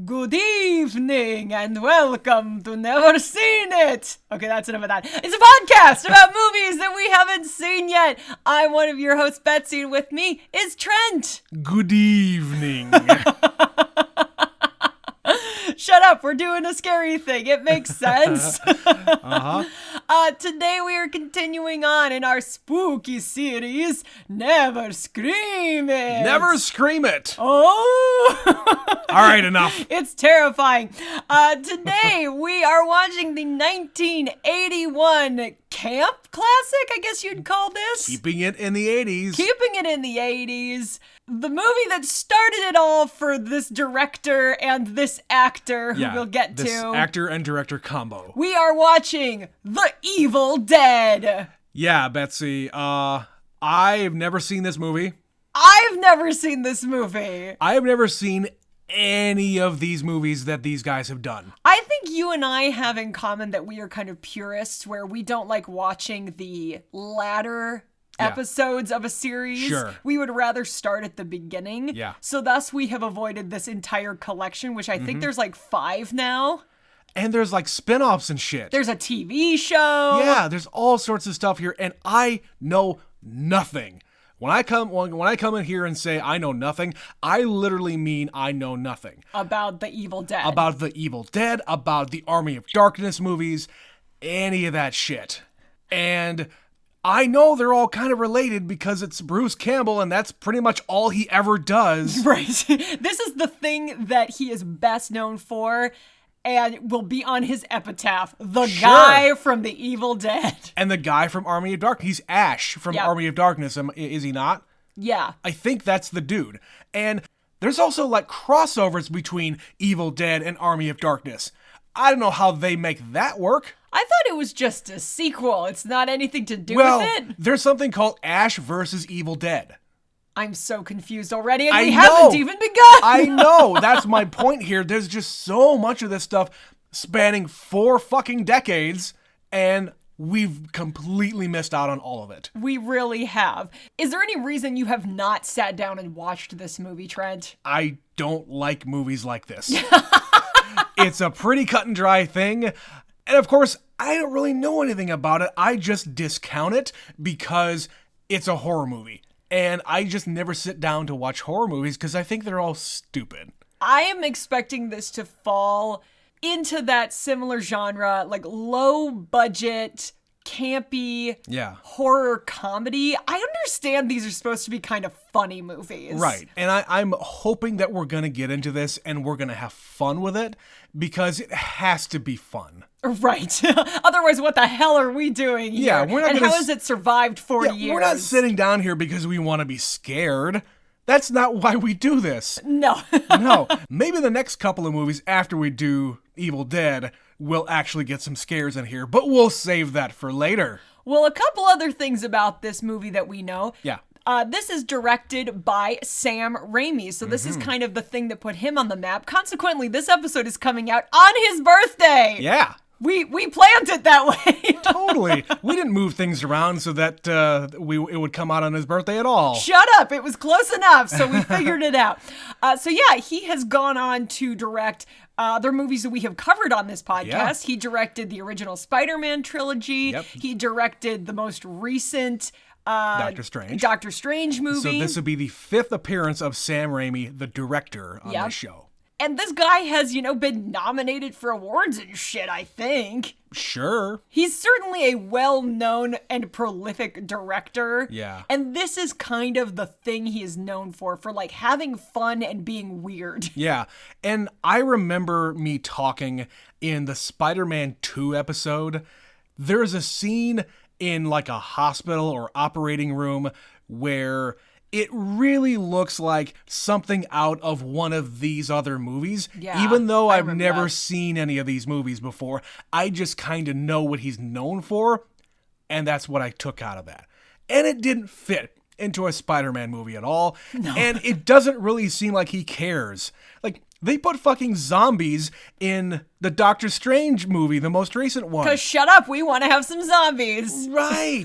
Good evening and welcome to Never Seen It. Okay, that's enough of that. It's a podcast about movies that we haven't seen yet. I'm one of your hosts, Betsy, and with me is Trent. Good evening. Shut up, we're doing a scary thing. It makes sense. Today we are continuing on in our spooky series, Never Scream It. Never scream it. Oh! All right, enough. It's terrifying. Today we are watching the 1981 camp classic, I guess you'd call this. Keeping it in the 80s. Keeping it in the 80s. The movie that started it all for this director and this actor who we'll get to. This actor and director combo. We are watching The Evil Dead. Yeah, Betsy. I've never seen this movie. I've never seen this movie. I have never seen any of these movies that these guys have done. I think you and I have in common that we are kind of purists where we don't like watching the latter episodes of a series. Sure. We would rather start at the beginning. Yeah. So thus we have avoided this entire collection, which I think there's like 5 now. And there's like spin-offs and shit. There's a TV show. Yeah, there's all sorts of stuff here, and I know nothing. When I come in here and say I know nothing, I literally mean I know nothing. About The Evil Dead. About The Evil Dead, about the Army of Darkness movies, any of that shit. And I know they're all kind of related because it's Bruce Campbell and that's pretty much all he ever does. Right. This is the thing that he is best known for and will be on his epitaph. The guy from The Evil Dead. And the guy from Army of Darkness. He's Ash from Army of Darkness, is he not? Yeah. I think that's the dude. And there's also like crossovers between Evil Dead and Army of Darkness. I don't know how they make that work. I thought it was just a sequel. It's not anything to do with it. There's something called Ash versus Evil Dead. I'm so confused already, and we haven't even begun. I know. That's my point here. There's just so much of this stuff spanning 4 fucking decades, and we've completely missed out on all of it. We really have. Is there any reason you have not sat down and watched this movie, Trent? I don't like movies like this. It's a pretty cut and dry thing. And of course, I don't really know anything about it. I just discount it because it's a horror movie. And I just never sit down to watch horror movies because I think they're all stupid. I am expecting this to fall into that similar genre, like low budget, campy horror comedy. I understand these are supposed to be kind of funny movies. Right. And I'm hoping that we're going to get into this and we're going to have fun with it because it has to be fun. Right. Otherwise, what the hell are we doing here? Yeah, we're not and how has it survived 40 years? We're not sitting down here because we want to be scared. That's not why we do this. No. No. Maybe the next couple of movies after we do Evil Dead, we'll actually get some scares in here, but we'll save that for later. Well, a couple other things about this movie that we know. Yeah. This is directed by Sam Raimi, so this is kind of the thing that put him on the map. Consequently, this episode is coming out on his birthday. Yeah. We planned it that way. Totally. We didn't move things around so that it would come out on his birthday at all. Shut up. It was close enough, so we figured it out. He has gone on to direct other movies that we have covered on this podcast. Yeah. He directed the original Spider-Man trilogy. Yep. He directed the most recent Doctor Strange movie. So this would be the 5th appearance of Sam Raimi, the director, on this show. And this guy has, been nominated for awards and shit, I think. Sure. He's certainly a well-known and prolific director. Yeah. And this is kind of the thing he is known for like having fun and being weird. Yeah. And I remember me talking in the Spider-Man 2 episode. There's a scene in like a hospital or operating room where it really looks like something out of one of these other movies. Yeah, even though I've never seen any of these movies before, I just kind of know what he's known for, and that's what I took out of that. And it didn't fit into a Spider-Man movie at all, and it doesn't really seem like he cares. Like, they put fucking zombies in The Doctor Strange movie, the most recent one. Because shut up, we want to have some zombies. Right.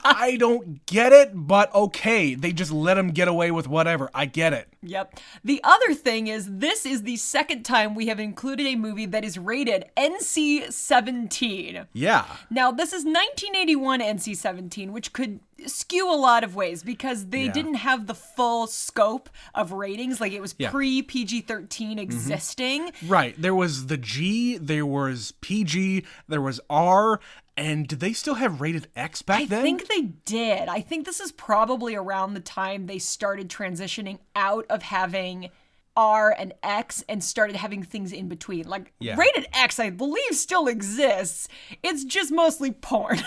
I don't get it, but okay. They just let them get away with whatever. I get it. Yep. The other thing is, this is the second time we have included a movie that is rated NC-17. Yeah. Now, this is 1981 NC-17, which could skew a lot of ways because they didn't have the full scope of ratings. Like, it was pre-PG-13 existing. Right. There was the G, there was PG, there was R, and did they still have rated X back then? I think they did. I think this is probably around the time they started transitioning out of having R and X and started having things in between. Like, rated X, I believe, still exists. It's just mostly porn.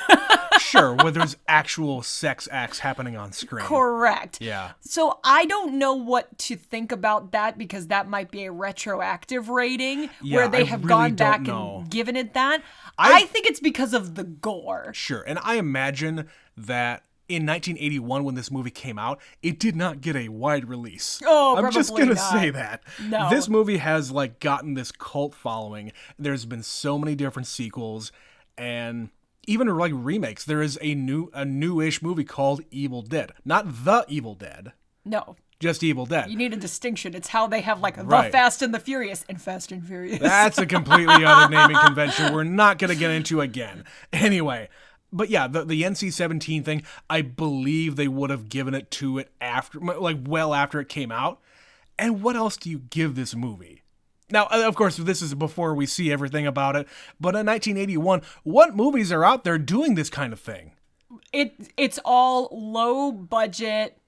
Sure, where there's actual sex acts happening on screen. Correct. Yeah. So I don't know what to think about that because that might be a retroactive rating where they have gone back and given it that. I think it's because of the gore. Sure, and I imagine that in 1981, when this movie came out, it did not get a wide release. Oh, I'm just gonna say that. No. This movie has like gotten this cult following. There's been so many different sequels, and even like remakes. There is a newish movie called Evil Dead, not The Evil Dead. No. Just Evil Dead. You need a distinction. It's how they have like The Fast and the Furious and Fast and Furious. That's a completely other naming convention we're not gonna get into again. Anyway. But yeah, the NC-17 thing, I believe they would have given it to it after, like well after it came out. And what else do you give this movie? Now, of course, this is before we see everything about it. But in 1981, what movies are out there doing this kind of thing? It's all low budget,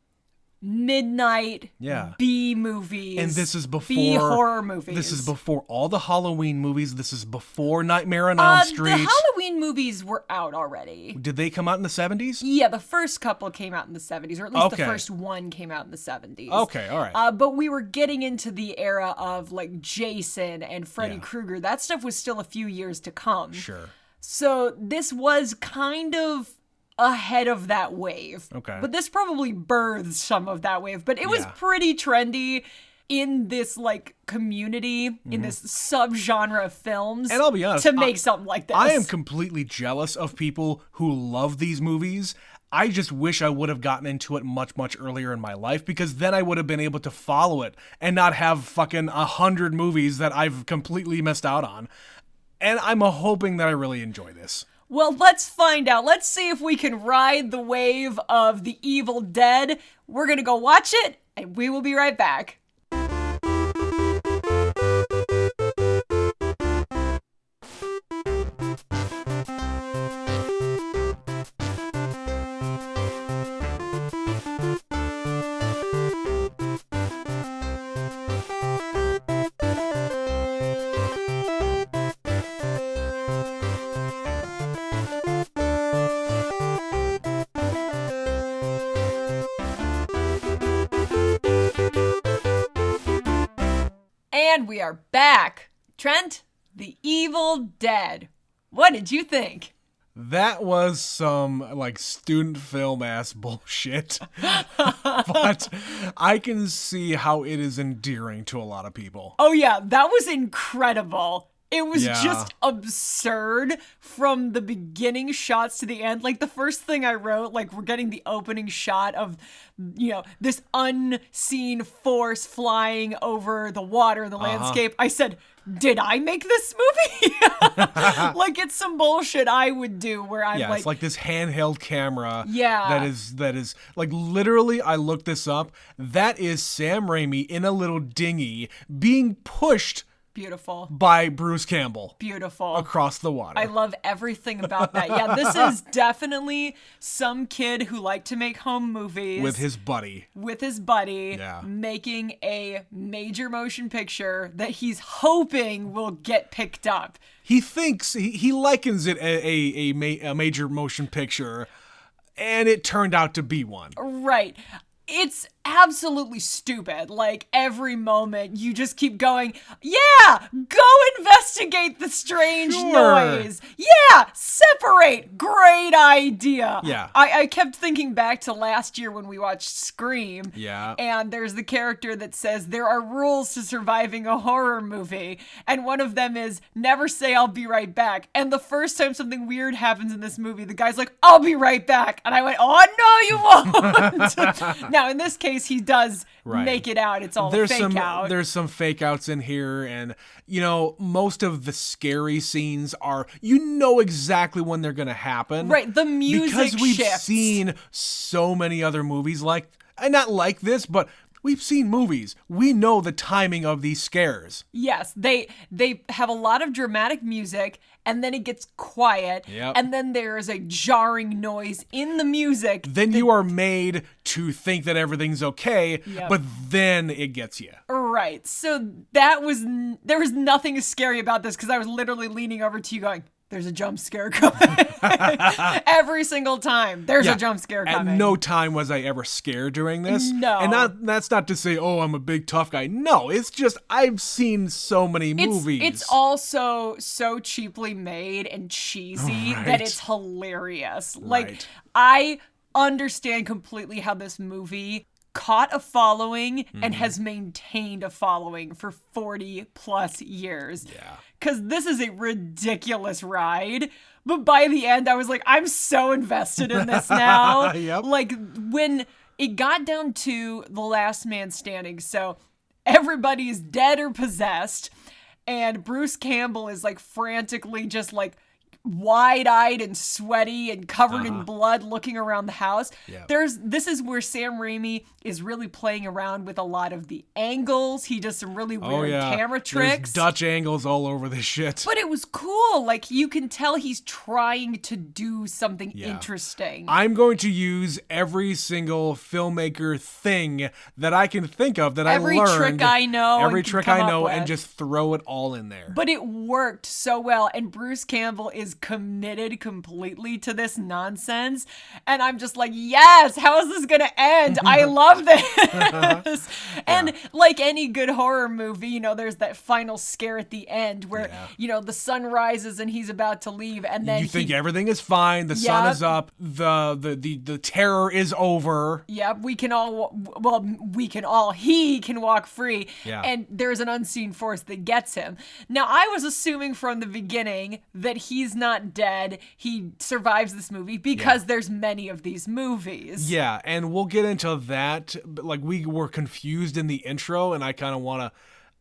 midnight B movies. And this is before B horror movies. This is before all the Halloween movies. This is before Nightmare on Elm Street. The Halloween movies were out already. Did they come out in the 70s? Yeah, the first couple came out in the 70s, or at least the first one came out in the 70s. Okay, all right. But we were getting into the era of like Jason and Freddy Krueger. That stuff was still a few years to come. Sure. So this was kind of ahead of that wave. Okay. But this probably birthed some of that wave. But it was pretty trendy in this like community, in this subgenre of films. And I'll be honest, to make something like this. I am completely jealous of people who love these movies. I just wish I would have gotten into it much, much earlier in my life, because then I would have been able to follow it and not have fucking 100 movies that I've completely missed out on. And I'm hoping that I really enjoy this. Well, let's find out. Let's see if we can ride the wave of The Evil Dead. We're going to go watch it, and we will be right back. And we are back. Trent, The Evil Dead. What did you think? That was some, like, student film ass bullshit. But I can see how it is endearing to a lot of people. Oh, yeah, that was incredible. It was just absurd from the beginning shots to the end. Like, the first thing I wrote, like, we're getting the opening shot of, you know, this unseen force flying over the water, the landscape. I said, did I make this movie? Like, it's some bullshit I would do where I'm like... it's like this handheld camera. Yeah. That is, like, literally, I looked this up. That is Sam Raimi in a little dinghy being pushed... Beautiful. By Bruce Campbell. Beautiful. Across the water. I love everything about that. Yeah, this is definitely some kid who liked to make home movies. With his buddy. Yeah. Making a major motion picture that he's hoping will get picked up. He thinks, he likens it a major motion picture, and it turned out to be one. Right. It's absolutely stupid. Like, every moment you just keep going, yeah, go investigate the strange noise. Yeah, separate. Great idea. Yeah. I kept thinking back to last year when we watched Scream. Yeah. And there's the character that says there are rules to surviving a horror movie. And one of them is never say I'll be right back. And the first time something weird happens in this movie, the guy's like, I'll be right back. And I went, oh, no, you won't. Now, in this case, he does make it out. It's all a fake out. There's some fake outs in here. And, you know, most of the scary scenes are, you know exactly when they're going to happen. Right. The music because we've shifts. seen so many other movies like, and not like this, but we've seen movies. We know the timing of these scares. Yes, they have a lot of dramatic music, and then it gets quiet, and then there is a jarring noise in the music. Then you are made to think that everything's okay, but then it gets you. Right. So there was nothing scary about this because I was literally leaning over to you going, there's a jump scare coming. Every single time, there's a jump scare coming. At no time was I ever scared during this. No. And that's not to say, oh, I'm a big tough guy. No, it's just I've seen so many movies. It's also so cheaply made and cheesy that it's hilarious. Like, I understand completely how this movie caught a following and has maintained a following for 40 plus years. Yeah. Because this is a ridiculous ride. But by the end, I was like, I'm so invested in this now. Like, when it got down to the last man standing, so everybody is dead or possessed, and Bruce Campbell is like frantically just like wide-eyed and sweaty and covered in blood looking around the house. This is where Sam Raimi is really playing around with a lot of the angles. He does some really weird camera tricks. There's Dutch angles all over this shit. But it was cool. Like, you can tell he's trying to do something interesting. I'm going to use every single filmmaker thing that I can think of that I learned. Every trick I know. Every trick I know and just throw it all in there. But it worked so well. And Bruce Campbell is committed completely to this nonsense. And I'm just like, yes, how is this going to end? I love this. And like any good horror movie, you know, there's that final scare at the end where, you know, the sun rises and he's about to leave. And then you think everything is fine. The sun is up. The terror is over. Yep. He can walk free. Yeah. And there's an unseen force that gets him. Now, I was assuming from the beginning that he's not dead. He survives this movie because there's many of these movies. Yeah, and we'll get into that. But like, we were confused in the intro, and I kind of want to.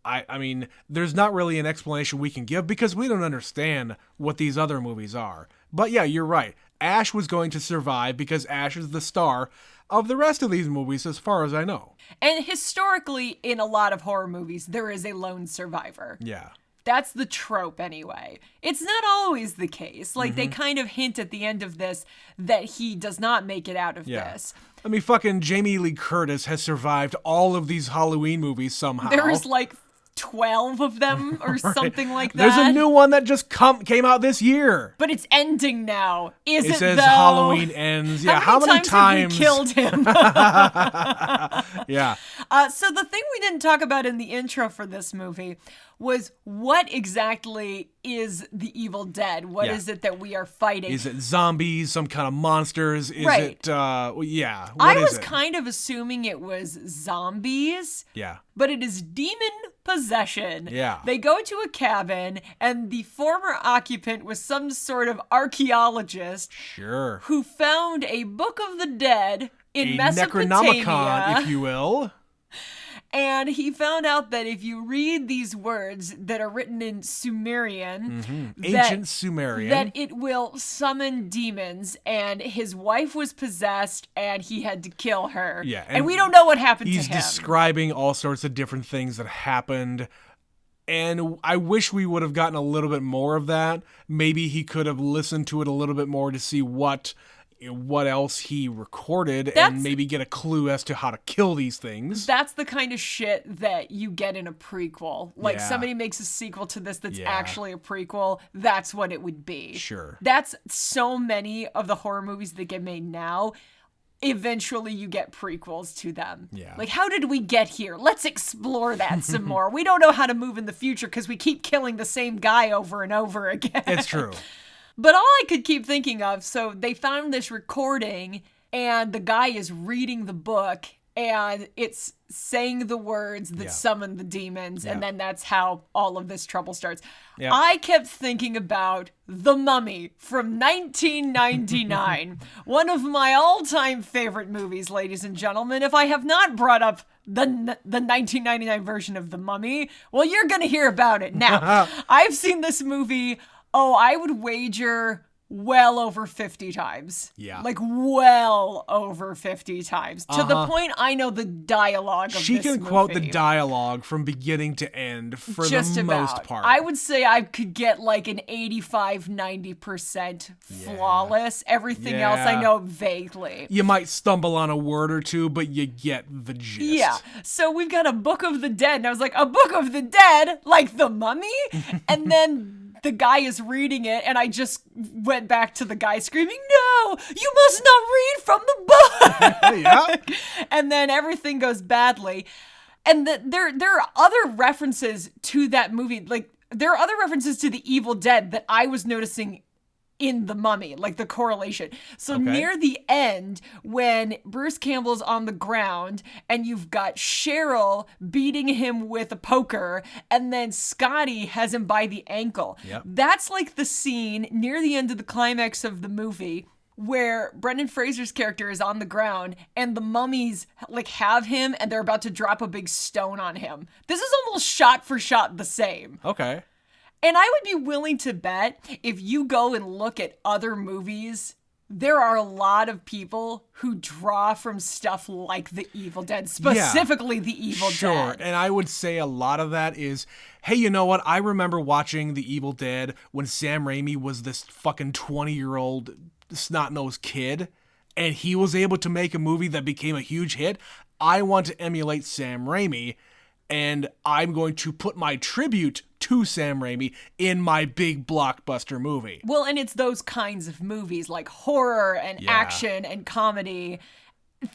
I mean, there's not really an explanation we can give because we don't understand what these other movies are. But yeah, you're right. Ash was going to survive because Ash is the star of the rest of these movies, as far as I know. And historically, in a lot of horror movies, there is a lone survivor. Yeah. That's the trope anyway. It's not always the case. Like, they kind of hint at the end of this that he does not make it out of this. I mean, fucking Jamie Lee Curtis has survived all of these Halloween movies somehow. There's like 12 of them or something like that. There's a new one that just came out this year. But it's ending now. It says though? Halloween ends. Yeah, how many times have we killed him? Yeah. So the thing we didn't talk about in the intro for this movie was what exactly is the Evil Dead? What is it that we are fighting? Is it zombies, some kind of monsters? Is it, I was kind of assuming it was zombies. Yeah. But it is demon possession. Yeah. They go to a cabin, and the former occupant was some sort of archaeologist. Sure. Who found a Book of the Dead in Mesopotamia. Necronomicon, if you will. And he found out that if you read these words that are written in Sumerian, ancient Sumerian, that it will summon demons. And his wife was possessed, and he had to kill her. Yeah, and we don't know what happened to him. He's describing all sorts of different things that happened. And I wish we would have gotten a little bit more of that. Maybe he could have listened to it a little bit more to see what else he recorded and maybe get a clue as to how to kill these things. That's the kind of shit that you get in a prequel. Like, somebody makes a sequel to this that's actually a prequel. That's what it would be. Sure. That's so many of the horror movies that get made now. eventually you get prequels to them. Yeah. Like, how did we get here? Let's explore that some more. We don't know how to move in the future because we keep killing the same guy over and over again. It's true. But all I could keep thinking of, so they found this recording and the guy is reading the book and it's saying the words that summon the demons. And then that's how all of this trouble starts. Yep. I kept thinking about The Mummy from 1999. One of my all-time favorite movies, ladies and gentlemen. If I have not brought up the 1999 version of The Mummy, well, you're going to hear about it now. I've seen this movie, I would wager well over 50 times. Yeah. Like well over 50 times. To the point I know the dialogue of this movie. She can quote the dialogue from beginning to end for just the about. Most part. I would say I could get like an 85-90% flawless. Everything else I know vaguely. You might stumble on a word or two, but you get the gist. Yeah. So we've got a Book of the Dead. And I was like, a Book of the Dead? Like The Mummy? And then the guy is reading it, and I just went back to the guy screaming, "No, you must not read from the book!" Yeah. And then everything goes badly. And there are other references to that movie. Like, there are other references to The Evil Dead that I was noticing in The Mummy, like the correlation. So near the end, when Bruce Campbell's on the ground and you've got Cheryl beating him with a poker and then Scotty has him by the ankle. Yep. That's like the scene near the end of the climax of the movie where Brendan Fraser's character is on the ground and the mummies like have him and they're about to drop a big stone on him. This is almost shot for shot the same. Okay. And I would be willing to bet if you go and look at other movies, there are a lot of people who draw from stuff like The Evil Dead, specifically The Evil Dead. Sure, and I would say a lot of that is, hey, you know what? I remember watching The Evil Dead when Sam Raimi was this fucking 20-year-old snot-nosed kid, and he was able to make a movie that became a huge hit. I want to emulate Sam Raimi, and I'm going to put my tribute to Sam Raimi in my big blockbuster movie. Well, and it's those kinds of movies like horror and action and comedy,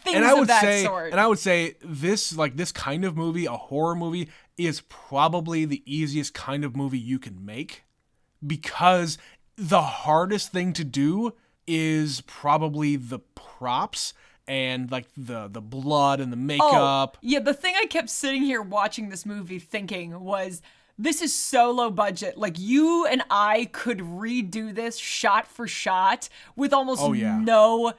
things of that sort. And I would say this kind of movie, a horror movie, is probably the easiest kind of movie you can make, because the hardest thing to do is probably the props and like the blood and the makeup. Yeah, the thing I kept sitting here watching this movie thinking was, this is so low budget. Like, you and I could redo this shot for shot with almost no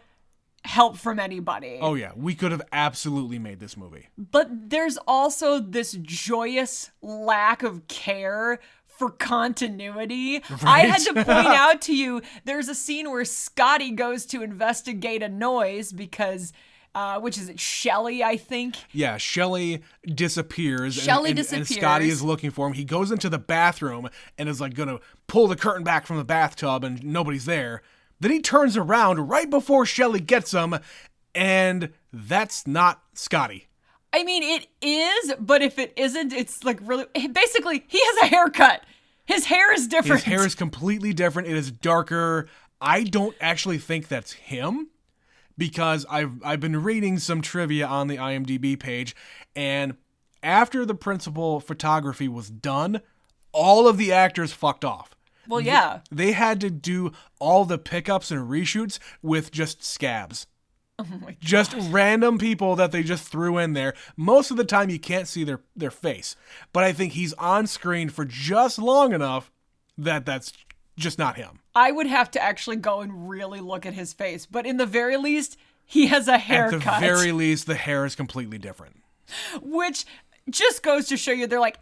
help from anybody. Oh yeah, we could have absolutely made this movie. But there's also this joyous lack of care for continuity. Right? I had to point out to you, there's a scene where Scotty goes to investigate a noise because, which is it, Shelley, I think? Yeah, Shelley disappears. And Scotty is looking for him. He goes into the bathroom and is like gonna pull the curtain back from the bathtub and nobody's there. Then he turns around right before Shelley gets him, and that's not Scotty. I mean, it is, but if it isn't, it's like really... Basically, he has a haircut. His hair is different. His hair is completely different. It is darker. I don't actually think that's him, because I've been reading some trivia on the IMDb page, and after the principal photography was done, all of the actors fucked off. Well, yeah. They had to do all the pickups and reshoots with just scabs. Oh my God. Just random people that they just threw in there. Most of the time you can't see their face. But I think he's on screen for just long enough that that's just not him. I would have to actually go and really look at his face. But in the very least, he has a haircut. At the very least, the hair is completely different. Which just goes to show you, they're like,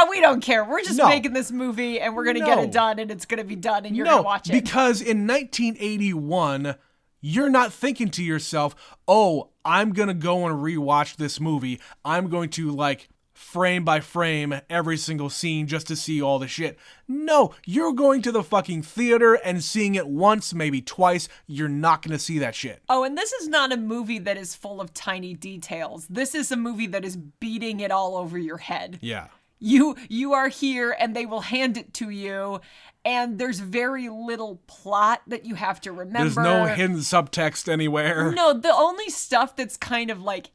we don't care. We're just making this movie and we're going to get it done and it's going to be done and you're going to watch it. Because in 1981... you're not thinking to yourself, oh, I'm going to go and rewatch this movie. I'm going to, like, frame by frame every single scene just to see all the shit. No, you're going to the fucking theater and seeing it once, maybe twice. You're not going to see that shit. Oh, and this is not a movie that is full of tiny details. This is a movie that is beating it all over your head. Yeah. You are here, and they will hand it to you. And there's very little plot that you have to remember. There's no hidden subtext anywhere. No, the only stuff that's kind of like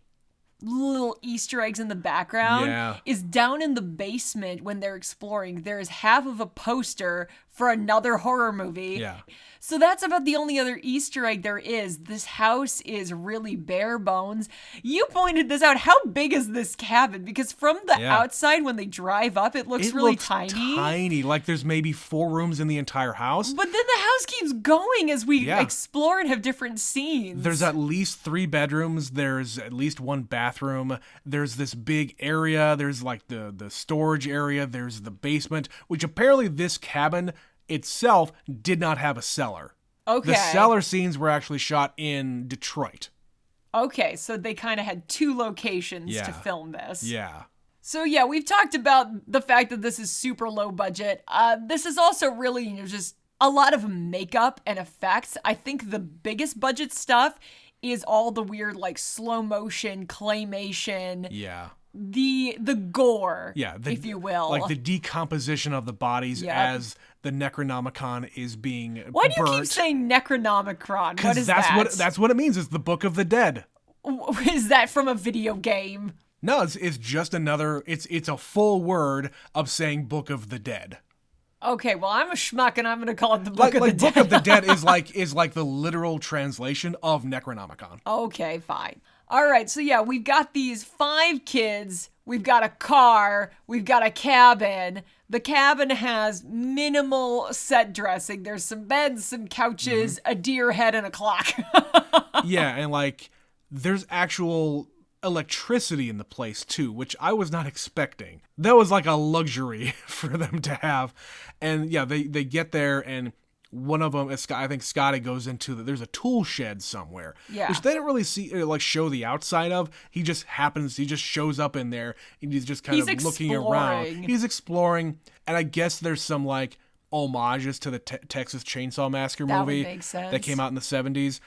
little Easter eggs in the background is down in the basement when they're exploring. There's half of a poster for another horror movie. Yeah. So that's about the only other Easter egg there is. This house is really bare bones. You pointed this out. How big is this cabin? Because from the outside, when they drive up, it looks really tiny. Tiny. Like there's maybe 4 rooms in the entire house. But then the house keeps going as we explore and have different scenes. There's at least 3 bedrooms. There's at least 1 bathroom. There's this big area. There's like the storage area. There's the basement, which apparently this cabin itself did not have a cellar. Okay. The cellar scenes were actually shot in Detroit. Okay, so they kind of had 2 locations to film this. Yeah. So yeah, we've talked about the fact that this is super low budget. This is also really just a lot of makeup and effects. I think the biggest budget stuff is all the weird like slow motion claymation. Yeah. The gore, if you will. Like the decomposition of the bodies as the Necronomicon is being Why do you burnt. keep saying Necronomicon? What is that? That's what it means. It's the Book of the Dead. Is that from a video game? No, it's just another, it's a full word of saying Book of the Dead. Okay, well, I'm a schmuck and I'm going to call it the Book of the Dead. Book of the Dead is like the literal translation of Necronomicon. Okay, fine. All right, so yeah, we've got these 5 kids, we've got a car, we've got a cabin. The cabin has minimal set dressing. There's some beds, some couches, a deer head, and a clock. Yeah, and like, there's actual electricity in the place too, which I was not expecting. That was like a luxury for them to have. And yeah, they get there, and one of them, I think Scotty goes into there's a tool shed somewhere, which they don't really see, like show the outside of. He just shows up in there, and he's just kind of looking around. He's exploring, and I guess there's some like homages to the Texas Chainsaw Massacre movie would make sense. that came out in the 70s.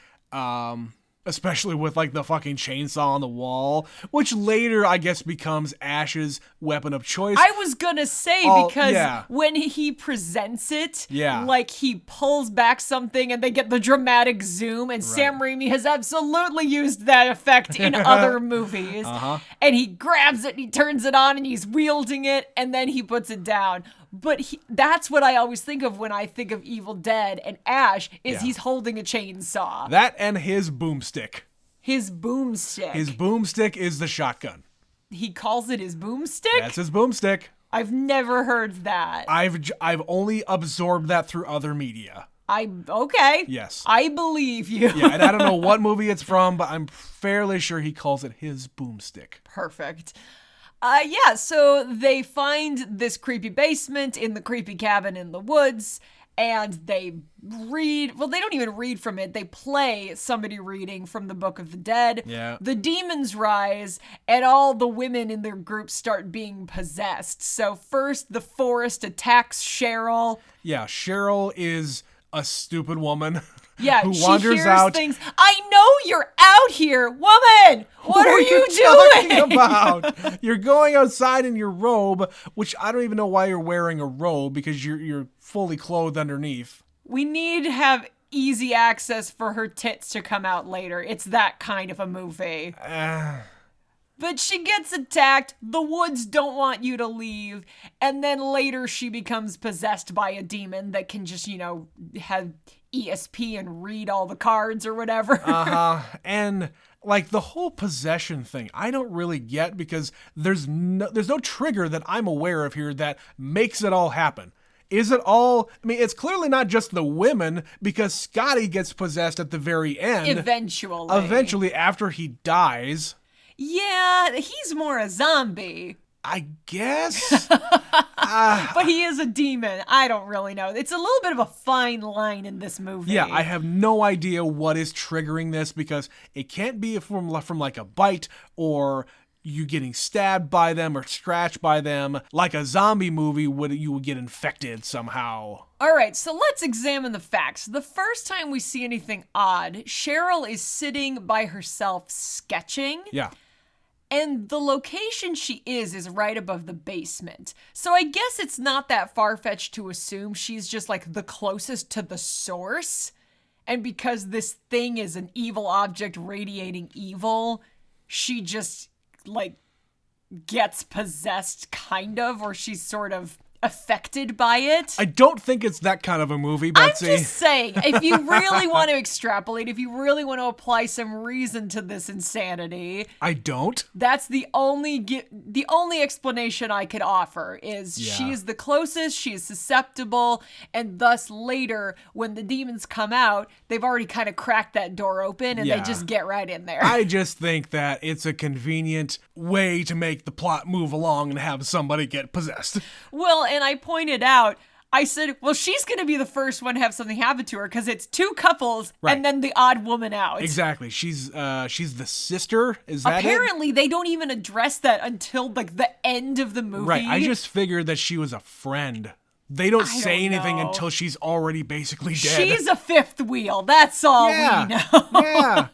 Especially with like the fucking chainsaw on the wall, which later I guess becomes Ash's weapon of choice. I was gonna say, because when he presents it, like he pulls back something and they get the dramatic zoom, and Sam Raimi has absolutely used that effect in other movies. And he grabs it and he turns it on and he's wielding it and then he puts it down. But that's what I always think of when I think of Evil Dead and Ash, is he's holding a chainsaw. That and his boomstick. His boomstick. His boomstick is the shotgun. He calls it his boomstick? That's his boomstick. I've never heard that. I've only absorbed that through other media. Okay. Yes. I believe you. Yeah, and I don't know what movie it's from, but I'm fairly sure he calls it his boomstick. Perfect. So they find this creepy basement in the creepy cabin in the woods, and they read, well, they don't even read from it, they play somebody reading from the Book of the Dead. Yeah. The demons rise, and all the women in their group start being possessed. So first, the forest attacks Cheryl. Yeah, Cheryl is a stupid woman. Yeah, who she wanders hears out. things. I know you're out here, woman. What are you doing? Talking about? You're going outside in your robe, which I don't even know why you're wearing a robe, because you're fully clothed underneath. We need to have easy access for her tits to come out later. It's that kind of a movie. But she gets attacked, the woods don't want you to leave, and then later she becomes possessed by a demon that can just, have ESP and read all the cards or whatever. And like the whole possession thing, I don't really get, because there's no trigger that I'm aware of here that makes it all happen. Is it all, it's clearly not just the women, because Scotty gets possessed at the very end. Eventually after he dies. Yeah, he's more a zombie. I guess. But he is a demon. I don't really know. It's a little bit of a fine line in this movie. Yeah, I have no idea what is triggering this, because it can't be from like a bite or you getting stabbed by them or scratched by them. Like a zombie movie, you would get infected somehow. All right, so let's examine the facts. The first time we see anything odd, Cheryl is sitting by herself sketching. Yeah. And the location she is right above the basement. So I guess it's not that far-fetched to assume she's just like the closest to the source. And because this thing is an evil object radiating evil, she just like gets possessed kind of, or she's sort of affected by it. I don't think it's that kind of a movie, Betsy. I'm just saying, if you really want to extrapolate, if you really want to apply some reason to this insanity, I don't. That's the only explanation I could offer is she is the closest, she is susceptible, and thus later when the demons come out, they've already kind of cracked that door open and they just get right in there. I just think that it's a convenient way to make the plot move along and have somebody get possessed. Well, and I pointed out, I said, well, she's going to be the first one to have something happen to her because it's two couples and then the odd woman out. Exactly. She's the sister. Is that Apparently, they don't even address that until like the end of the movie. Right. I just figured that she was a friend. They don't say anything until she's already basically dead. She's a fifth wheel. That's all we know. Yeah.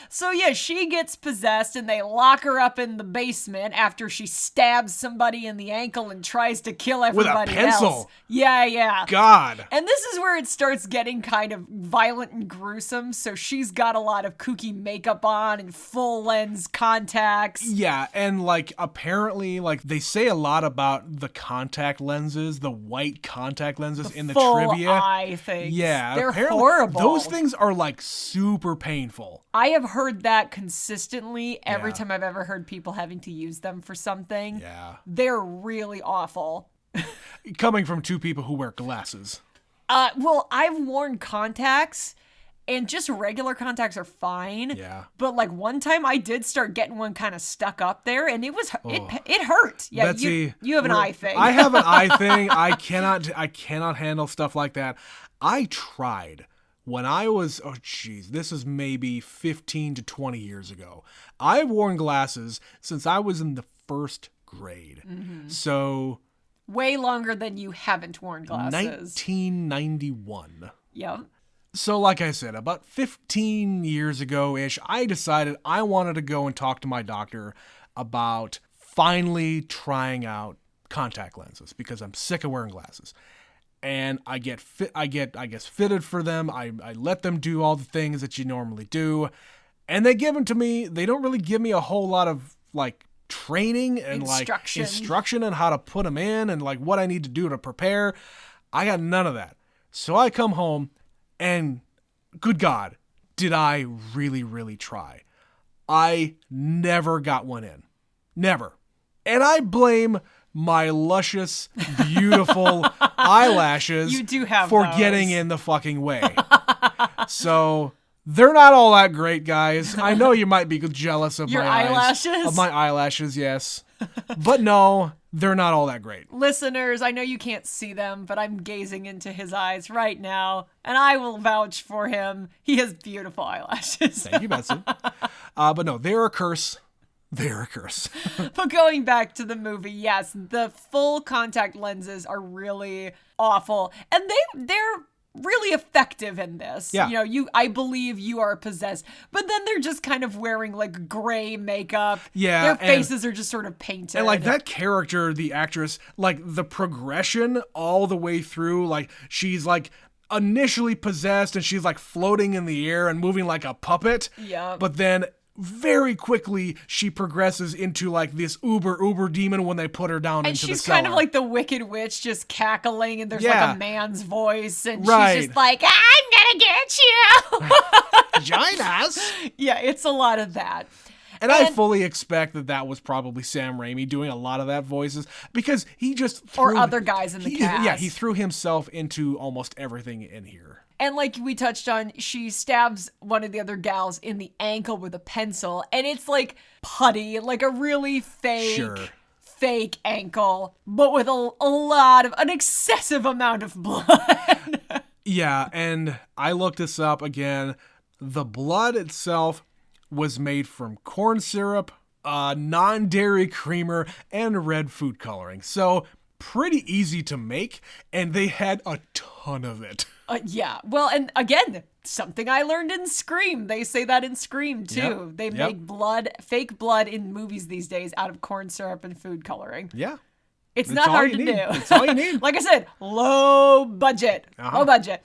So yeah, she gets possessed and they lock her up in the basement after she stabs somebody in the ankle and tries to kill everybody with a pencil. Else. Yeah. God. And this is where it starts getting kind of violent and gruesome. So she's got a lot of kooky makeup on and full lens contacts. Yeah, and like apparently like they say a lot about the contact lenses, the white contact lenses in the trivia. Eye things. Yeah, they're horrible. Those things are like super painful. I have heard that consistently every time I've ever heard people having to use them for something. Yeah. They're really awful. Coming from two people who wear glasses. Well, I've worn contacts and just regular contacts are fine. Yeah. But like one time I did start getting one kind of stuck up there and it was it hurt. Yeah, Betsy, you have an eye thing. I have an eye thing. I cannot handle stuff like that. I tried. When I was, this is maybe 15 to 20 years ago. I've worn glasses since I was in the first grade. Mm-hmm. So. Way longer than you haven't worn glasses. 1991. Yep. So like I said, about 15 years ago-ish, I decided I wanted to go and talk to my doctor about finally trying out contact lenses because I'm sick of wearing glasses. And I guess, fitted for them. I let them do all the things that you normally do. And they give them to me. They don't really give me a whole lot of, like, training and, instruction on how to put them in and, like, what I need to do to prepare. I got none of that. So I come home and, good God, did I really, really try. I never got one in. Never. And I blame my luscious, beautiful eyelashes for getting in the fucking way. So they're not all that great, guys. I know you might be jealous of your my eyelashes. Of my eyelashes, yes. But no, they're not all that great. Listeners, I know you can't see them, but I'm gazing into his eyes right now, and I will vouch for him. He has beautiful eyelashes. Thank you, Betsy. But no, they're a curse. They're a curse. But going back to the movie, yes, the full contact lenses are really awful. And they're really effective in this. Yeah. You know, I believe you are possessed. But then they're just kind of wearing like gray makeup. Yeah. Their faces are just sort of painted. And like that character, the actress, like the progression all the way through, like she's like initially possessed and she's like floating in the air and moving like a puppet. Yeah. But then very quickly she progresses into like this uber demon when they put her down into the cellar. And she's kind of like the Wicked Witch, just cackling, and there's like a man's voice, and she's just like, I'm gonna get you. Join us. Yeah, it's a lot of that. And I fully expect that was probably Sam Raimi doing a lot of that voices because he just or other guys in the cast. Yeah, he threw himself into almost everything in here. And like we touched on, she stabs one of the other gals in the ankle with a pencil. And it's like putty, like a really fake ankle, but with an excessive amount of blood. Yeah, and I looked this up again. The blood itself was made from corn syrup, non-dairy creamer, and red food coloring. So pretty easy to make, and they had a ton of it. Yeah. Well, and again, something I learned in Scream. They say that in Scream, too. They make fake blood in movies these days out of corn syrup and food coloring. Yeah. It's not hard to do. It's all you need. Like I said, low budget. Low budget.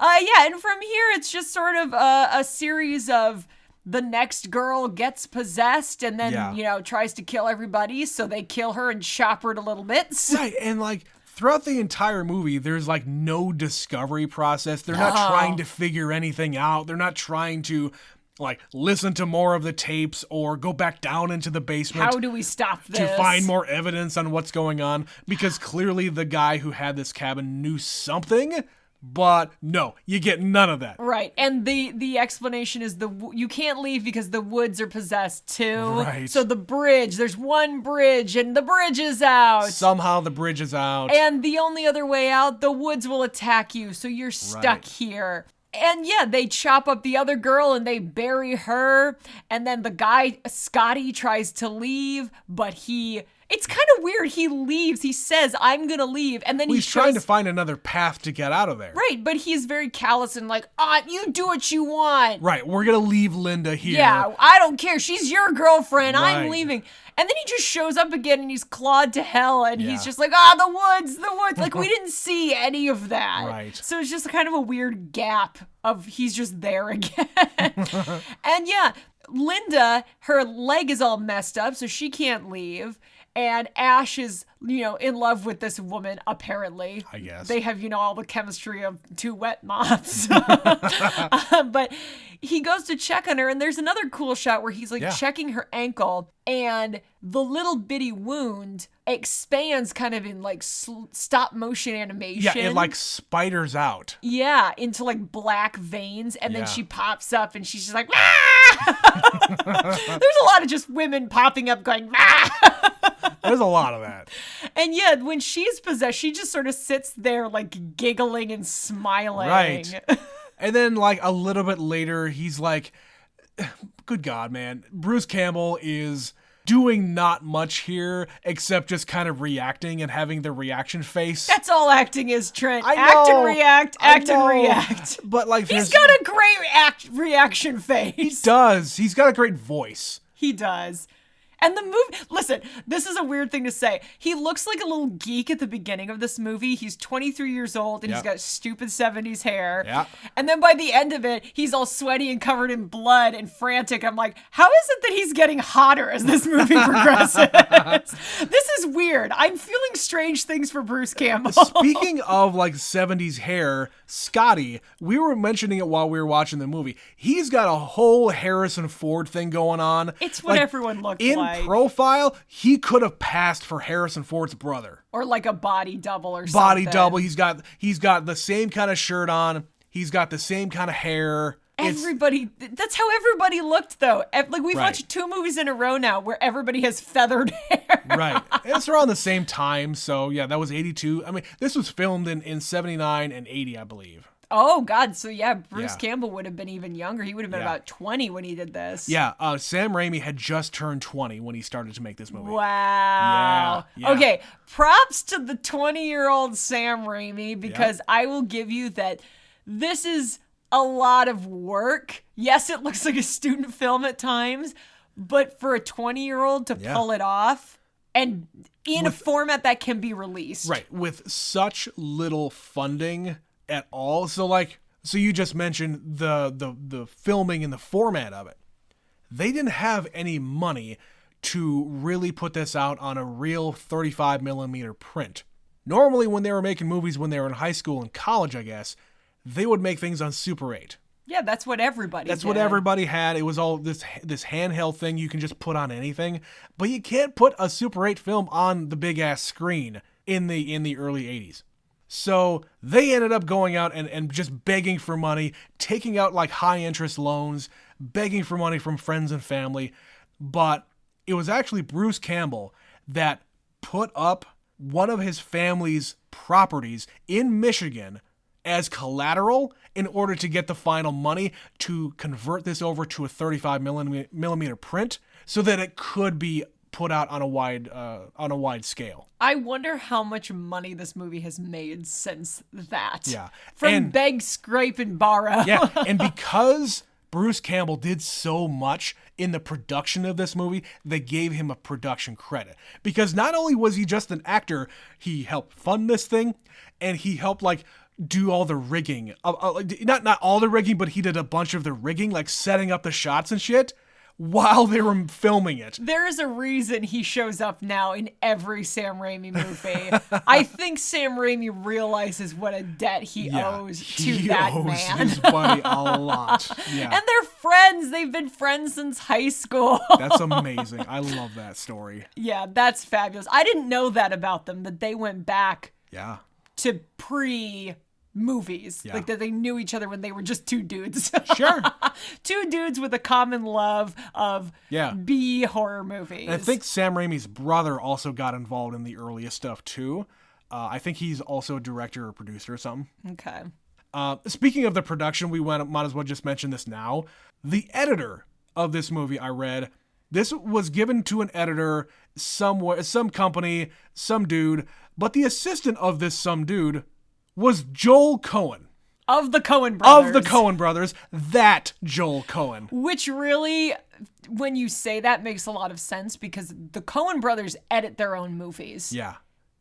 Yeah, and from here, it's just sort of a series of the next girl gets possessed and then, tries to kill everybody. So they kill her and chop her to little bits. Right, and like throughout the entire movie, there's like no discovery process. They're not trying to figure anything out. They're not trying to like listen to more of the tapes or go back down into the basement. How do we stop this? To find more evidence on what's going on, because clearly the guy who had this cabin knew something, but no, you get none of that. Right, and the explanation is you can't leave because the woods are possessed too. Right. So the bridge, there's one bridge and the bridge is out. Somehow the bridge is out. And the only other way out, the woods will attack you, so you're stuck here. And yeah, they chop up the other girl and they bury her. And then the guy, Scotty, tries to leave, but it's kind of weird. He leaves. He says, I'm going to leave. And then he's trying to find another path to get out of there. Right, but he's very callous and like, you do what you want. Right, we're going to leave Linda here. Yeah, I don't care. She's your girlfriend. Right. I'm leaving. And then he just shows up again and he's clawed to hell and he's just like, the woods. Like, we didn't see any of that. Right. So it's just kind of a weird gap of he's just there again. And yeah, Linda, her leg is all messed up, so she can't leave. And Ash is, in love with this woman, apparently. I guess. They have, all the chemistry of two wet moths. But he goes to check on her, and there's another cool shot where he's, checking her ankle, and the little bitty wound expands kind of in, stop motion animation. Yeah, it, spiders out. Yeah, into, black veins, and then she pops up, and she's just like, ah! There's a lot of just women popping up going, ah! There's a lot of that. And yeah, when she's possessed, she just sort of sits there giggling and smiling. Right. And then a little bit later, he's like, good God, man. Bruce Campbell is doing not much here except just kind of reacting and having the reaction face. That's all acting is, Trent. I know, act and react, act and react. But he's got a great reaction face. He does. He's got a great voice. He does. And the movie, listen, this is a weird thing to say. He looks like a little geek at the beginning of this movie. He's 23 years old and he's got stupid 70s hair. Yeah. And then by the end of it, he's all sweaty and covered in blood and frantic. I'm like, how is it that he's getting hotter as this movie progresses? This is weird. I'm feeling strange things for Bruce Campbell. Speaking of 70s hair, Scotty, we were mentioning it while we were watching the movie. He's got a whole Harrison Ford thing going on. It's what everyone looked like. Profile, he could have passed for Harrison Ford's brother, or a body double or something. Body double. He's got the same kind of shirt on. He's got the same kind of hair. That's how everybody looked, though. We've watched 2 movies in a row now where everybody has feathered hair. Right. It's around the same time. So yeah, that was 82. I mean, this was filmed in 79 and 80, I believe. Oh, God. So, yeah, Bruce Campbell would have been even younger. He would have been about 20 when he did this. Yeah. Sam Raimi had just turned 20 when he started to make this movie. Wow. Yeah. Okay. Props to the 20-year-old Sam Raimi, because I will give you that this is a lot of work. Yes, it looks like a student film at times, but for a 20-year-old to pull it off and in a format that can be released. Right. With such little funding at all. So you just mentioned the filming and the format of it. They didn't have any money to really put this out on a real 35 millimeter print. Normally when they were making movies when they were in high school and college, I guess, they would make things on Super 8. Yeah, that's what everybody did. What everybody had. It was all this handheld thing you can just put on anything. But you can't put a Super 8 film on the big ass screen in the early 80s. So they ended up going out and just begging for money, taking out high interest loans, begging for money from friends and family. But it was actually Bruce Campbell that put up one of his family's properties in Michigan as collateral in order to get the final money to convert this over to a 35 millimeter print so that it could be put out on a wide scale. I wonder how much money this movie has made since that. Yeah. From beg, scrape, and borrow. Yeah, and because Bruce Campbell did so much in the production of this movie, they gave him a production credit. Because not only was he just an actor, he helped fund this thing, and he helped, like, do all the rigging. Not all the rigging, but he did a bunch of the rigging, like setting up the shots and shit, while they were filming it. There is a reason he shows up now in every Sam Raimi movie. I think Sam Raimi realizes what a debt he owes to that man. He owes his buddy a lot. Yeah. And they're friends. They've been friends since high school. That's amazing. I love that story. Yeah, that's fabulous. I didn't know that about them, that they went back to movies, like that they knew each other when they were just two dudes. Sure. Two dudes with a common love of B horror movies. And I think Sam Raimi's brother also got involved in the earliest stuff too. I think he's also a director or producer or something. Okay. Speaking of the production, we might as well just mention this now. The editor of this movie, I read, this was given to an editor somewhere, some company, some dude, but the assistant of this some dude was Joel Coen. Of the Coen brothers. Of the Coen brothers. That Joel Coen. Which really, when you say that, makes a lot of sense because the Coen brothers edit their own movies. Yeah.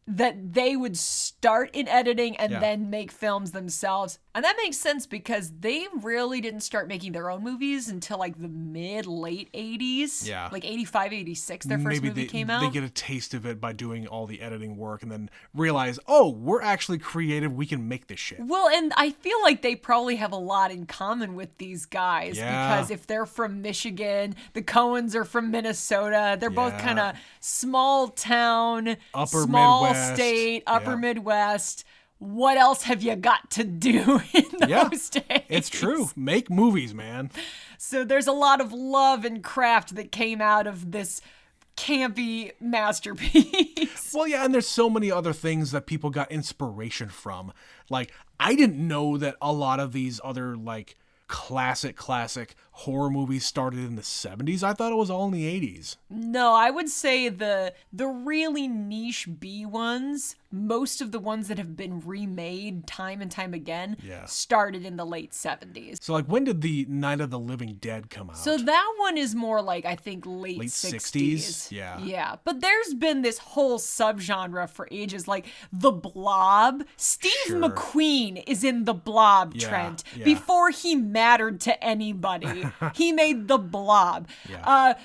That they would start in editing and then make films themselves. And that makes sense because they really didn't start making their own movies until like the late 80s. Yeah. Like 85, 86, their first movie came out. They get a taste of it by doing all the editing work and then realize, oh, we're actually creative. We can make this shit. Well, and I feel like they probably have a lot in common with these guys because if they're from Michigan, the Coens are from Minnesota. They're both kind of small town, small Midwest. State, upper Midwest. What else have you got to do in those days? It's true. Make movies, man. So there's a lot of love and craft that came out of this campy masterpiece. Well, yeah, and there's so many other things that people got inspiration from. Like, I didn't know that a lot of these other, like, classic horror movies started in the 70s. I thought it was all in the 80s. No, I would say the really niche B ones, most of the ones that have been remade time and time again, started in the late 70s. So, like, when did the Night of the Living Dead come out? So that one is more like, I think, late 60s. Yeah. Yeah. But there's been this whole subgenre for ages, like The Blob. Steve McQueen is in The Blob, Trent. Before he mattered to anybody, he made The Blob.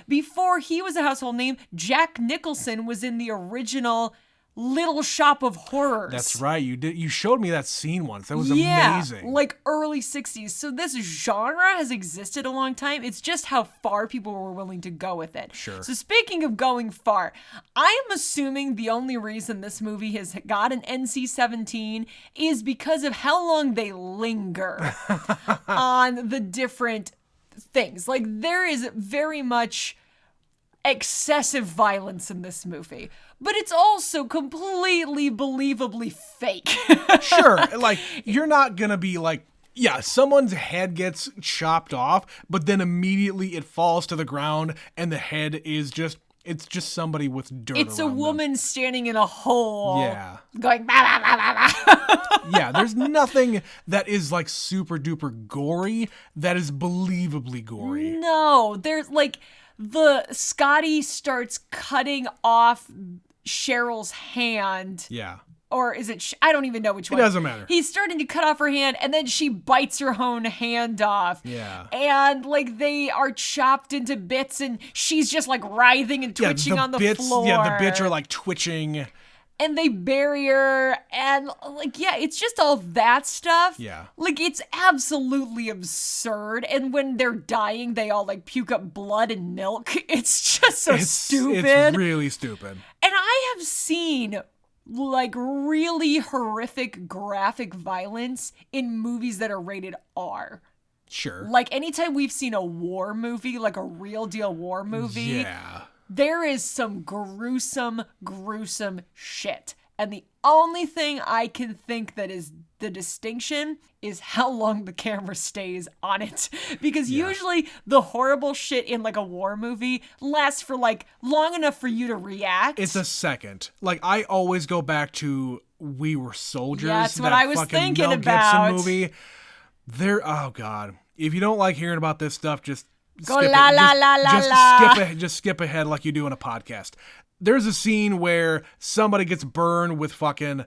Before he was a household name, Jack Nicholson was in the original Little Shop of Horrors. That's right. You showed me that scene once. That was amazing. Like early 60s. So this genre has existed a long time. It's just how far people were willing to go with it. Sure. So speaking of going far, I am assuming the only reason this movie has got an NC-17 is because of how long they linger on the different things. Like, there is very much excessive violence in this movie, but it's also completely believably fake. Sure, like, you're not gonna be like, someone's head gets chopped off, but then immediately it falls to the ground and the head is it's just somebody with dirt. It's a woman standing in a hole. Yeah. Going, bah, bah, bah, bah, bah. Yeah, there's nothing that is like super duper gory that is believably gory. No, there's like Scotty starts cutting off Cheryl's hand. Yeah. Or is it, I don't even know which one. It doesn't matter. He's starting to cut off her hand, and then she bites her own hand off. Yeah. And, like, they are chopped into bits, and she's just, like, writhing and twitching on the floor. Yeah, the bits are, like, twitching. And they bury her, and, like, it's just all that stuff. Yeah. Like, it's absolutely absurd. And when they're dying, they all, like, puke up blood and milk. It's just so stupid. It's really stupid. And I have seen, like, really horrific graphic violence in movies that are rated R. Sure. Like, anytime we've seen a war movie, like a real deal war movie, there is some gruesome shit. And the only thing I can think that is the distinction is how long the camera stays on it. Because usually the horrible shit in like a war movie lasts for like long enough for you to react. It's a second. Like, I always go back to We Were Soldiers. Yeah, that's what that I was fucking thinking Mel about. Gibson movie. Oh God. If you don't like hearing about this stuff, just Go skip la it. la Just- la la just la. Just skip ahead like you do in a podcast. There's a scene where somebody gets burned with fucking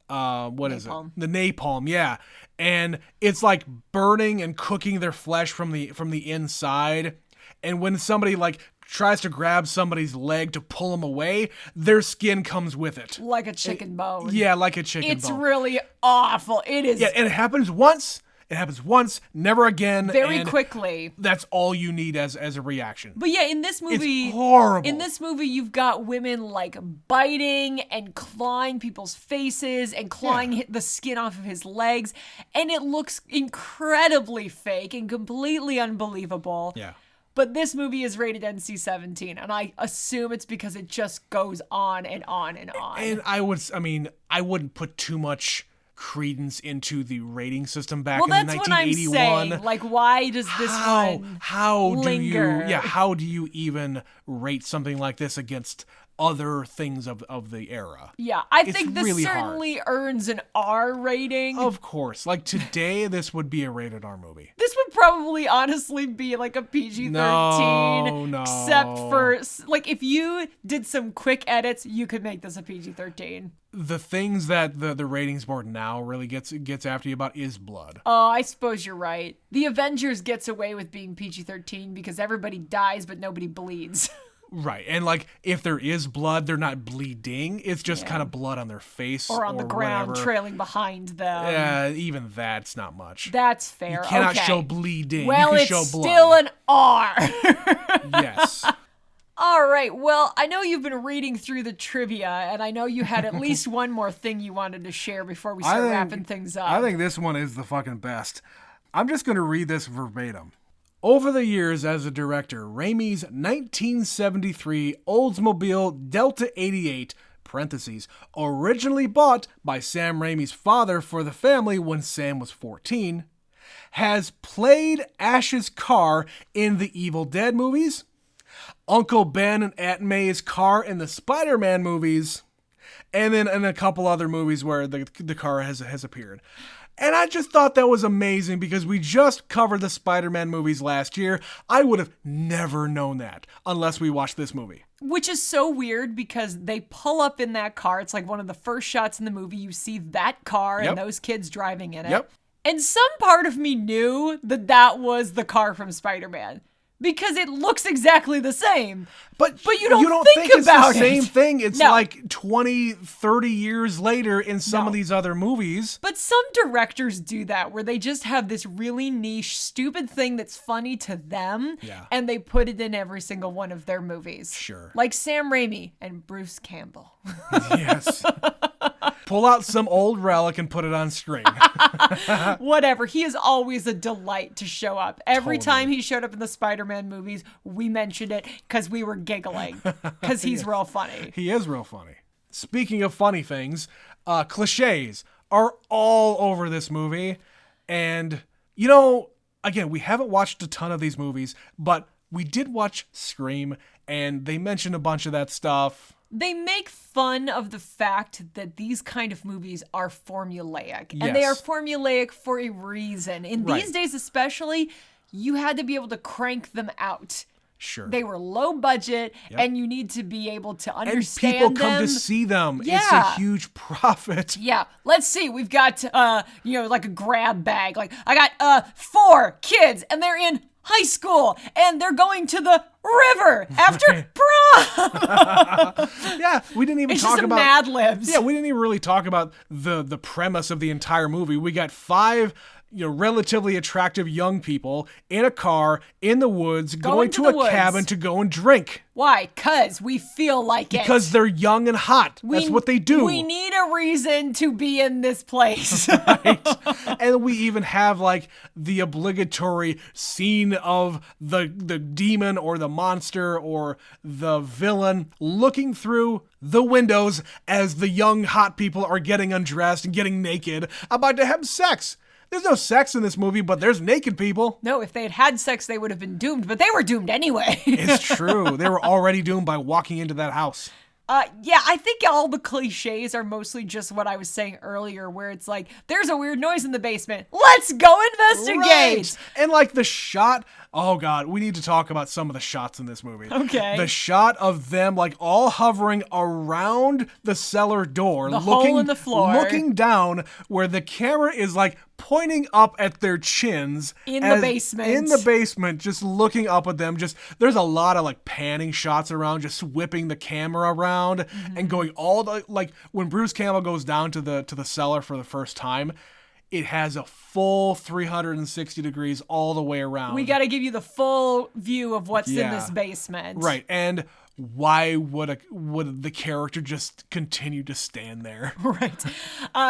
what is it? The napalm, yeah. And it's like burning and cooking their flesh from the inside. And when somebody like tries to grab somebody's leg to pull them away, their skin comes with it. Like a chicken bone. Yeah, like a chicken bone. It's really awful. It is. Yeah, and it happens once. It happens once, never again. Very and quickly. That's all you need as a reaction. But yeah, in this movie, It's horrible. In this movie, you've got women like biting and clawing people's faces and clawing the skin off of his legs, and it looks incredibly fake and completely unbelievable. Yeah. But this movie is rated NC-17, and I assume it's because it just goes on and on and on. And I wouldn't put too much credence into the rating system back in that's 1981. What I'm saying. Like, why does this one linger? How do you even rate something like this against other things of the era? Yeah, I It's think this really certainly earns an R rating. Of course. Like, today, this would be a rated R movie. This would probably honestly be like a PG-13. No. Except for, like, if you did some quick edits, you could make this a PG-13. The things that the ratings board now really gets after you about is blood. Oh, I suppose you're right. The Avengers gets away with being PG-13 because everybody dies but nobody bleeds. Right. And like, if there is blood, they're not bleeding. It's just kind of blood on their face. Or on the ground, whatever. trailing behind them. Yeah, even that's not much. That's fair. You cannot okay. show bleeding. Well, you can it's show blood. still an R. Yes. All right. Well, I know you've been reading through the trivia, and I know you had at least one more thing you wanted to share before we start wrapping things up. I think this one is the fucking best. I'm just going to read this verbatim. Over the years as a director, Raimi's 1973 Oldsmobile Delta 88, parentheses, originally bought by Sam Raimi's father for the family when Sam was 14, has played Ash's car in the Evil Dead movies, Uncle Ben and Aunt May's car in the Spider-Man movies, and then in a couple other movies where the car has appeared. And I just thought that was amazing because we just covered the Spider-Man movies last year. I would have never known that unless we watched this movie. Which is so weird because they pull up in that car. It's like one of the first shots in the movie. You see that car and those kids driving in it. Yep. And some part of me knew that was the car from Spider-Man. Because it looks exactly the same. But you don't think about it's the same thing. It's No. like 20, 30 years later in some of these other movies. But some directors do that, where they just have this really niche, stupid thing that's funny to them, and they put it in every single one of their movies. Sure. Like Sam Raimi and Bruce Campbell. Yes. Pull out some old relic and put it on screen. Whatever. He is always a delight to show up. Every time he showed up in the Spider-Man movies, we mentioned it because we were giggling. Because he's real funny. He is real funny. Speaking of funny things, cliches are all over this movie. And, you know, again, we haven't watched a ton of these movies, but we did watch Scream, and they mentioned a bunch of that stuff. They make fun of the fact that these kind of movies are formulaic. And they are formulaic for a reason. In these days especially, you had to be able to crank them out. Sure. They were low budget, and you need to be able to understand them. And people come to see them. Yeah. It's a huge profit. Yeah. Let's see. We've got, like a grab bag. Like, I got 4 kids, and they're in high school, and they're going to the river after prom. Yeah, we didn't even It's talk just about Mad Libs. Yeah, we didn't even really talk about the premise of the entire movie. We got 5 relatively attractive young people in a car in the woods going to a cabin to go and drink. Why? Because we feel like it. Because they're young and hot. That's what they do. We need a reason to be in this place. Right. And we even have like the obligatory scene of the demon or the monster or the villain looking through the windows as the young hot people are getting undressed and getting naked, about to have sex. There's no sex in this movie, but there's naked people. No, if they had had sex, they would have been doomed, but they were doomed anyway. It's true. They were already doomed by walking into that house. Yeah, I think all the cliches are mostly just what I was saying earlier, where it's like, there's a weird noise in the basement. Let's go investigate. Right. And like the shot, oh God, we need to talk about some of the shots in this movie. Okay. The shot of them like all hovering around the cellar door, the hole in the floor, looking down where the camera is like pointing up at their chins in the basement, just looking up at them. Just there's a lot of like panning shots around, just whipping the camera around and going all the like when Bruce Campbell goes down to the cellar for the first time. It has a full 360 degrees all the way around. We got to give you the full view of what's in this basement. Right. And why would the character just continue to stand there? Right.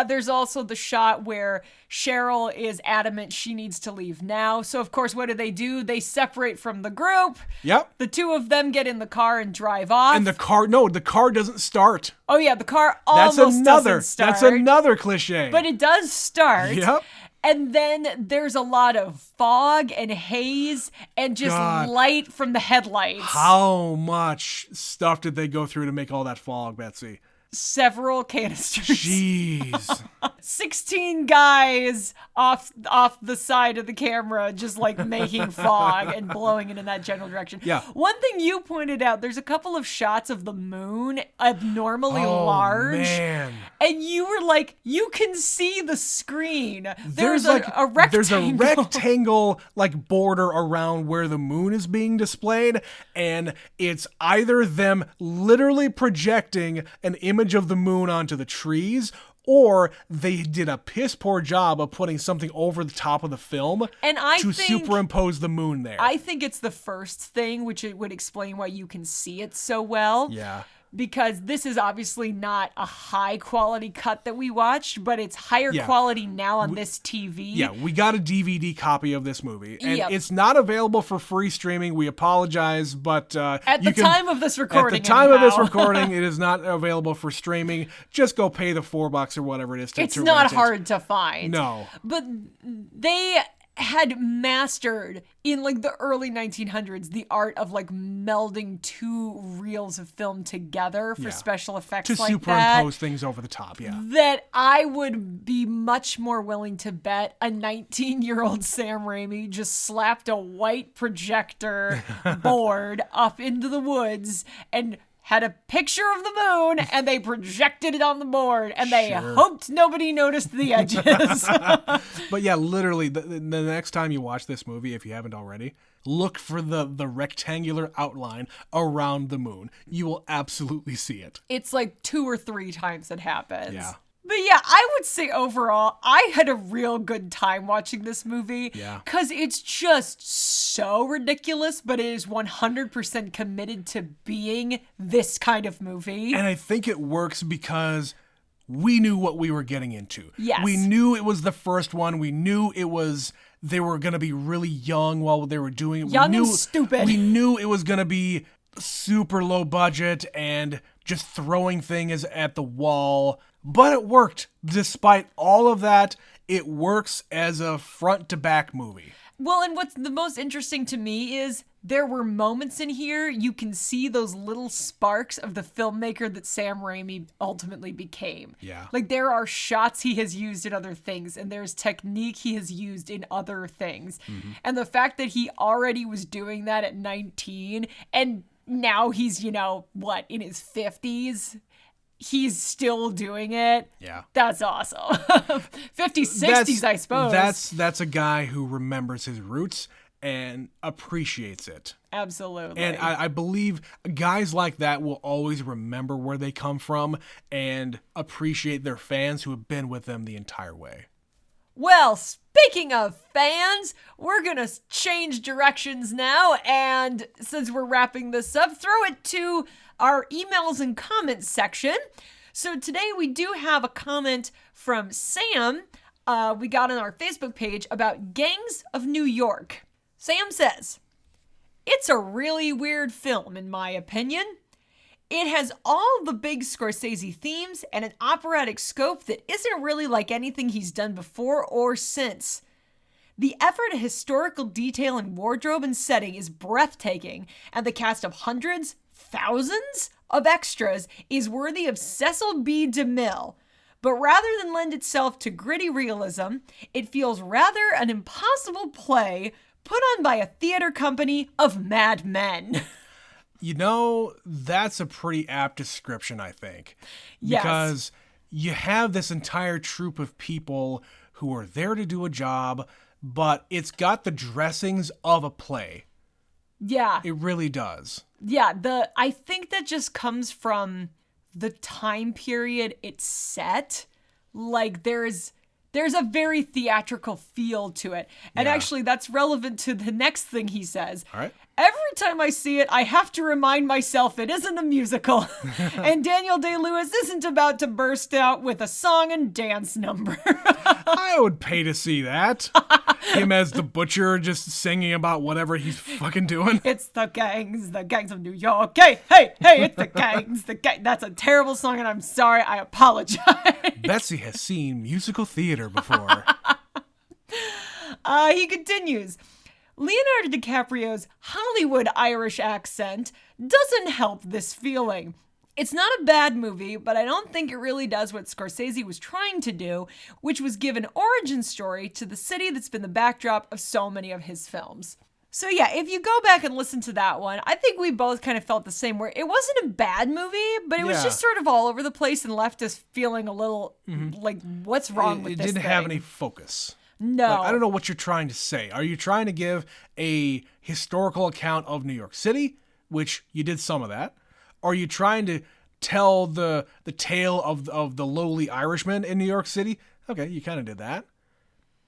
There's also the shot where Cheryl is adamant she needs to leave now. So, of course, what do? They separate from the group. Yep. The two of them get in the car and drive off. And the car doesn't start. Oh, yeah, the car almost doesn't start. That's another cliche. But it does start. Yep. And then there's a lot of fog and haze and just light from the headlights. How much stuff did they go through to make all that fog, Betsy? Several canisters. Jeez. 16 guys off the side of the camera just like making fog and blowing it in that general direction. Yeah. One thing you pointed out, there's a couple of shots of the moon abnormally large. Man. And you were like, you can see the screen. There's a rectangle. There's a rectangle like border around where the moon is being displayed, and it's either them literally projecting an image of the moon onto the trees, or they did a piss poor job of putting something over the top of the film to superimpose the moon there. I think it's the first thing, which it would explain why you can see it so well. Yeah. Because this is obviously not a high quality cut that we watched, but it's higher quality now on this TV. Yeah, we got a DVD copy of this movie, and it's not available for free streaming. We apologize, but at the time of this recording, it is not available for streaming. Just go pay the $4 or whatever it is. It's not hard to find. No, but they had mastered in like the early 1900s the art of like melding two reels of film together for special effects to superimpose things over the top. That I would be much more willing to bet a 19-year-old Sam Raimi just slapped a white projector board up into the woods and had a picture of the moon, and they projected it on the board, and they hoped nobody noticed the edges. But yeah, literally, the next time you watch this movie, if you haven't already, look for the rectangular outline around the moon. You will absolutely see it. It's like 2 or 3 times it happens. Yeah. But yeah, I would say overall, I had a real good time watching this movie. Yeah. Because it's just so ridiculous, but it is 100% committed to being this kind of movie. And I think it works because we knew what we were getting into. Yes. We knew it was the first one. We knew they were going to be really young while they were doing it. Young and stupid. We knew it was going to be super low budget and just throwing things at the wall. But it worked. Despite all of that, it works as a front-to-back movie. Well, and what's the most interesting to me is there were moments in here you can see those little sparks of the filmmaker that Sam Raimi ultimately became. Yeah. Like there are shots he has used in other things, and there's technique he has used in other things. Mm-hmm. And the fact that he already was doing that at 19, and now he's, in his 50s, he's still doing it. Yeah. That's awesome. 50s, 60s, I suppose. That's a guy who remembers his roots and appreciates it. Absolutely. And I believe guys like that will always remember where they come from and appreciate their fans who have been with them the entire way. Well, speaking of fans, we're going to change directions now. And since we're wrapping this up, throw it to our emails and comments section. So today we do have a comment from Sam. we got on our Facebook page about Gangs of New York. Sam says, "It's a really weird film, in my opinion. It has all the big Scorsese themes and an operatic scope that isn't really like anything he's done before or since. The effort at historical detail in wardrobe and setting is breathtaking, and the cast of hundreds, thousands of extras is worthy of Cecil B. DeMille. But rather than lend itself to gritty realism, it feels rather an impossible play put on by a theater company of madmen." You know, that's a pretty apt description, I think. Yes. Because you have this entire troupe of people who are there to do a job, but it's got the dressings of a play. Yeah. It really does. Yeah, I think that just comes from the time period it's set. Like, there's a very theatrical feel to it. And actually, that's relevant to the next thing he says. All right. "Every time I see it, I have to remind myself it isn't a musical. And Daniel Day-Lewis isn't about to burst out with a song and dance number." I would pay to see that. Him as the butcher just singing about whatever he's fucking doing. "It's the gangs of New York. Hey, hey, hey, it's the gangs, the gang." That's a terrible song, and I'm sorry. I apologize. Betsy has seen musical theater before. He continues, "Leonardo DiCaprio's Hollywood Irish accent doesn't help this feeling. It's not a bad movie, but I don't think it really does what Scorsese was trying to do, which was give an origin story to the city that's been the backdrop of so many of his films." So yeah, if you go back and listen to that one, I think we both kind of felt the same, where it wasn't a bad movie, but it was just sort of all over the place and left us feeling a little like, what's wrong with this It didn't thing? have any focus. No. Like, I don't know what you're trying to say. Are you trying to give a historical account of New York City, which you did some of that? Are you trying to tell the tale of the lowly Irishman in New York City? Okay, you kind of did that.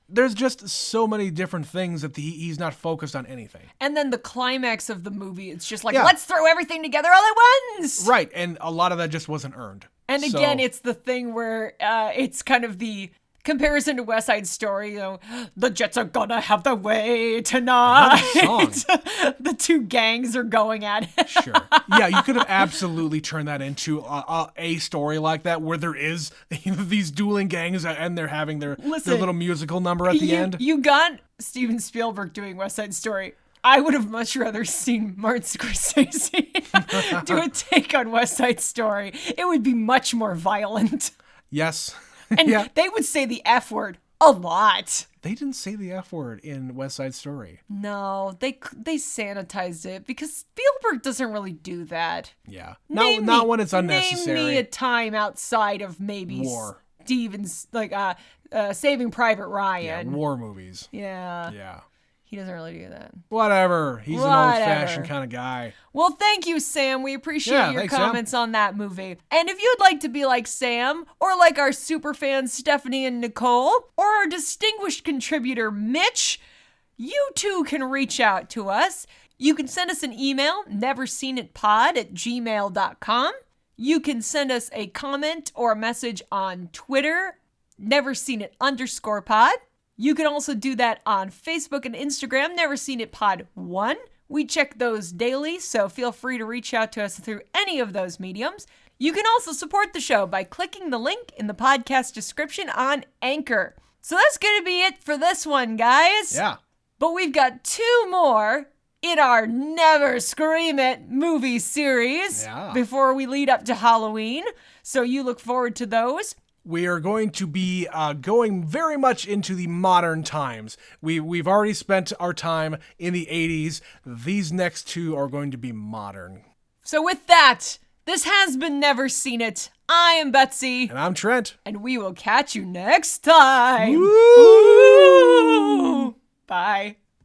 There's just so many different things that he's not focused on anything. And then the climax of the movie, it's just like, let's throw everything together all at once. Right, and a lot of that just wasn't earned. And again, it's the thing where it's kind of the comparison to West Side Story, you know, "The Jets are gonna have their way tonight." Another song. The two gangs are going at it. Sure. Yeah, you could have absolutely turned that into a story like that, where there is these dueling gangs and they're having their little musical number at the end. You got Steven Spielberg doing West Side Story. I would have much rather seen Martin Scorsese do a take on West Side Story. It would be much more violent. Yes. And they would say the F word a lot. They didn't say the F word in West Side Story. No, they sanitized it because Spielberg doesn't really do that. Yeah. Not when it's unnecessary. Name me a time outside of maybe war. Steven's, like Saving Private Ryan. Yeah, war movies. Yeah. Yeah. He doesn't really do that. Whatever. He's an old-fashioned kind of guy. Well, thank you, Sam. We appreciate your comments Sam. on that movie. And if you'd like to be like Sam, or like our super fans Stephanie and Nicole, or our distinguished contributor Mitch, you too can reach out to us. You can send us an email, neverseenitpod@gmail.com. You can send us a comment or a message on Twitter, neverseenit_pod. You can also do that on Facebook and Instagram, neverseenitpod1. We check those daily, so feel free to reach out to us through any of those mediums. You can also support the show by clicking the link in the podcast description on Anchor. So that's going to be it for this one, guys. Yeah. But we've got 2 more in our Never Scream It movie series before we lead up to Halloween. So you look forward to those. We are going to be going very much into the modern times. We've already spent our time in the 80s. These next 2 are going to be modern. So with that, this has been Never Seen It. I am Betsy. And I'm Trent. And we will catch you next time. Woo! Bye.